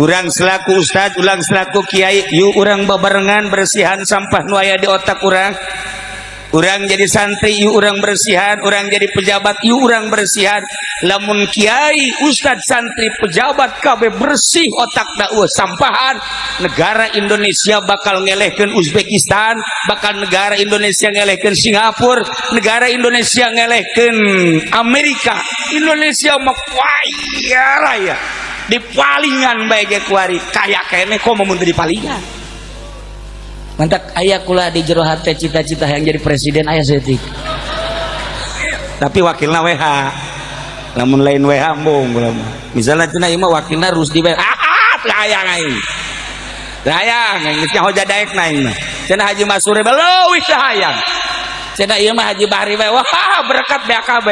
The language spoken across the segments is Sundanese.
urang selaku ustad, ulang selaku kiai, yuk urang babarengan bersihan sampah nu aya di otak urang. Urang jadi santri, yuk urang bersihan. Urang jadi pejabat, yuk urang bersihan. Lamun kiai, ustad, santri, pejabat kabeh bersih otak dakwah sampahan, negara Indonesia bakal ngelehkeun Uzbekistan, bakal negara Indonesia ngelehkeun Singapura, negara Indonesia ngelehkeun Amerika. Indonesia mah kaya raya di palingan bae ge kuari kaya kene kok mau di palingan. Mantak aya kula di jero hate cita-cita yang jadi presiden aya setik. Tapi wakilna WH. Lamun lain WH embung kula mah. Misalna cenah ieu mah wakilna Rusdi bae. Hayang aing. Hayang geus hoja daek na aing mah. Cenah Haji Masure bae leuwih hayang. Cenah ieu mah Haji Bahri bae wah berkat BKB.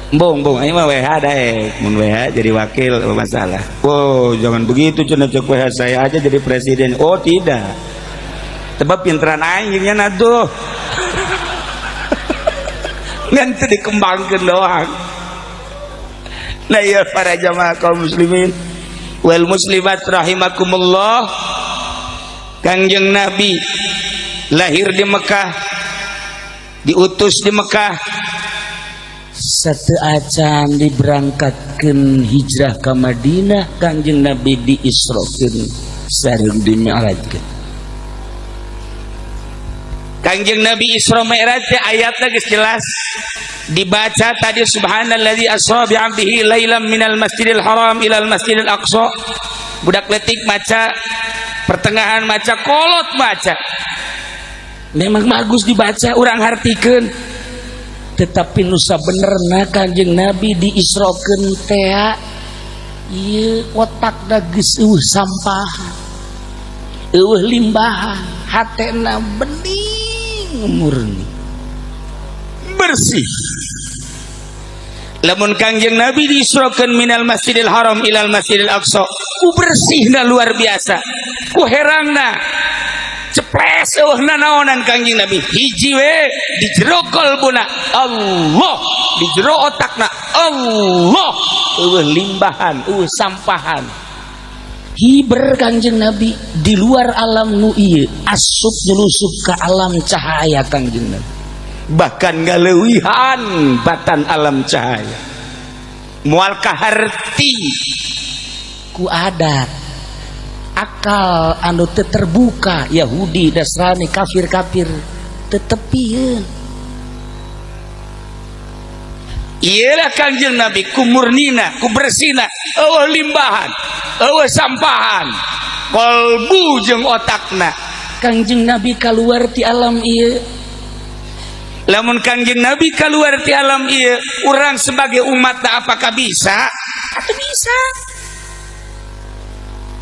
Bung, ini mah WH daek, mun WH jadi wakil masalah. Oh, jangan begitu cenah cek WH saya aja jadi presiden. Oh, tidak. Sebab pinteran aingnya natuh. Nanti dikembangkan doang. Nah, ya para jamaah kaum muslimin wal muslimat rahimakumullah. Kangjeng Nabi lahir di Mekah, diutus di Mekah. Satu acan diberangkatkan hijrah ke Madinah, Kanjeng Nabi diisrokeun sareng dimi'rajkeun. Kanjeng Nabi Isra Mi'raj teh ayatna geus jelas dibaca tadi, subhanalladzi asra bi 'abdihi lailan minal masjidil haram ilal masjidil aqsa. Budak letik maca, pertengahan maca, kolot maca. Memang bagus dibaca, urang hartikeun. Tetapi nusa benerna Kanjeng Nabi diisrokeun teh ieu otakna geus eueuh sampahan, eueuh limbahan, hatena bening murni bersih. Lamun Kanjeng Nabi diisrokeun minal masjidil haram ilal masjidil aqsa, ku bersihna luar biasa, ku herangna ceples eueuhna naonan Kanjeng Nabi hiji we di jero qalbuna Allah, di jero otakna Allah, eueuh limbahan, eueuh sampahan. Hiber Kanjeng Nabi di luar alam nu ieu asup nyulusup ka alam cahaya Kanjeng Nabi. Bahkan ngaleuwihan batan alam cahaya. Moal kaharti ku adat akal anu teu terbuka Yahudi, Nasrani, kafir-kafir tetepieun. Iyalah Kanjeng Nabi ku murnina, ku bersina, eueuh limbahan, eueuh sampahan, kolbu jeung otakna. Kanjeng Nabi kaluar ti alam ieu. Lamun Kanjeng Nabi kaluar ti alam ieu, urang sebagai umatna apakah bisa? Atuh bisa.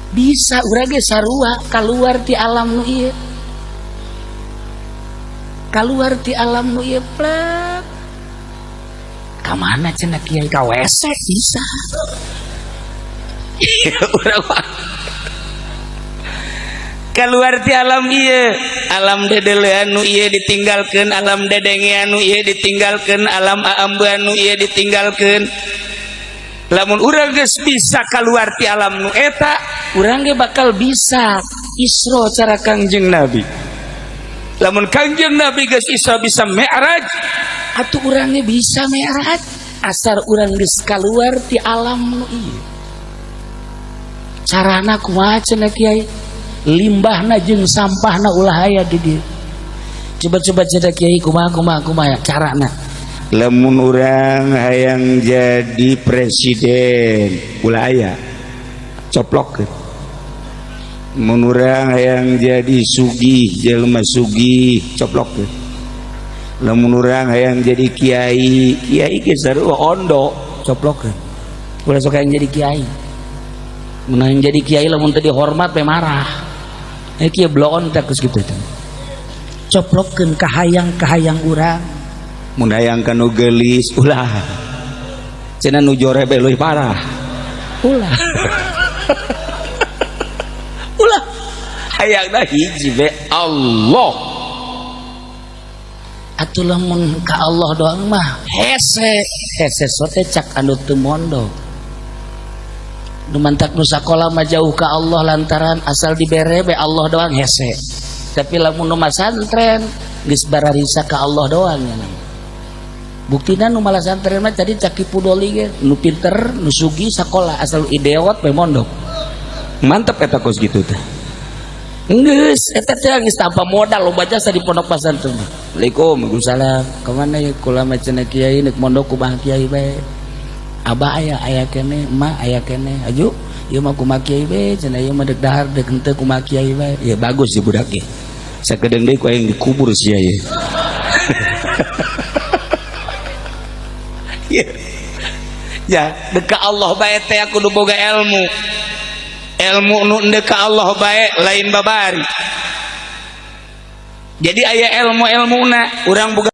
Bisa urang ge sarua kaluar ti alam nu ieu. Kaluar ti alam nu ieu plek. Ka mana cenah kiai? Ka WC bisa. Urang kaluar ti alam ieu, alam dedeulean nu ieu ditinggalkeun, alam dedengean nu ieu ditinggalkeun, alam aambean nu ieu ditinggalkeun. Lamun urang geus bisa kaluar ti alam nu eta, urang ge bakal bisa Isra cara Kanjeng Nabi. Lamun Kanjeng Nabi geus Isra bisa Mi'raj, atuh urang ge bisa Mi'raj asar urang geus kaluar ti alam nu ieu. Carana kumaha cenah Kiai? Limbahna jeung sampahna ulah aya di dieu. Coba-coba cenah Kiai kumaha carana? Lamun urang hayang jadi presiden ulah aya coplok. Mun urang hayang jadi sugih jelema sugih coplok. Lamun urang hayang jadi kiai ge sarua ondo coplok. Ulah sok hayang jadi kiai. Mun hayang jadi kiai lamun teu dihormat we marah. Kieu bloon teh geus kitu teh. Coplokkeun kahayang urang. Mun hayang kanu geulis ulah cenah nu jore be leuwih parah ulah ulah hayangna hiji be Allah. Atuh lamun ka Allah doang mah hese sote cak anu teu mondok. nu mantak nu sakola mah jauh ka Allah lantaran asal dibere be Allah doang hese. Tapi lamun nu masantren geus bararisa ka Allah doang ya. Buktina nu malah santren mah tadi caki pudoli ge nu pinter nu sugi sakola asal ideot we mondok. Mantep eta kos gitu teh. Geus eta teh geus tanpa modal lo baca di pondok pesantren. Waalaikumsalam. Kemana ya kula mah cenah kiai neuk mondok ku bah kiai bae. Abah aya kene, emak aya kene. Aju, ieu mah kumaha kiai bae, cenah ieu mah deuk dahar deuk henteu kumaha kiai bae. Ya bagus si budak ge. Sakedeung deui ku aya dikubur sia ye. Ya, deuk ka Allah bae teh kudu boga ilmu. Ilmu nu endeu ka Allah bae lain babari. Jadi aya ilmu-ilmuna urang boga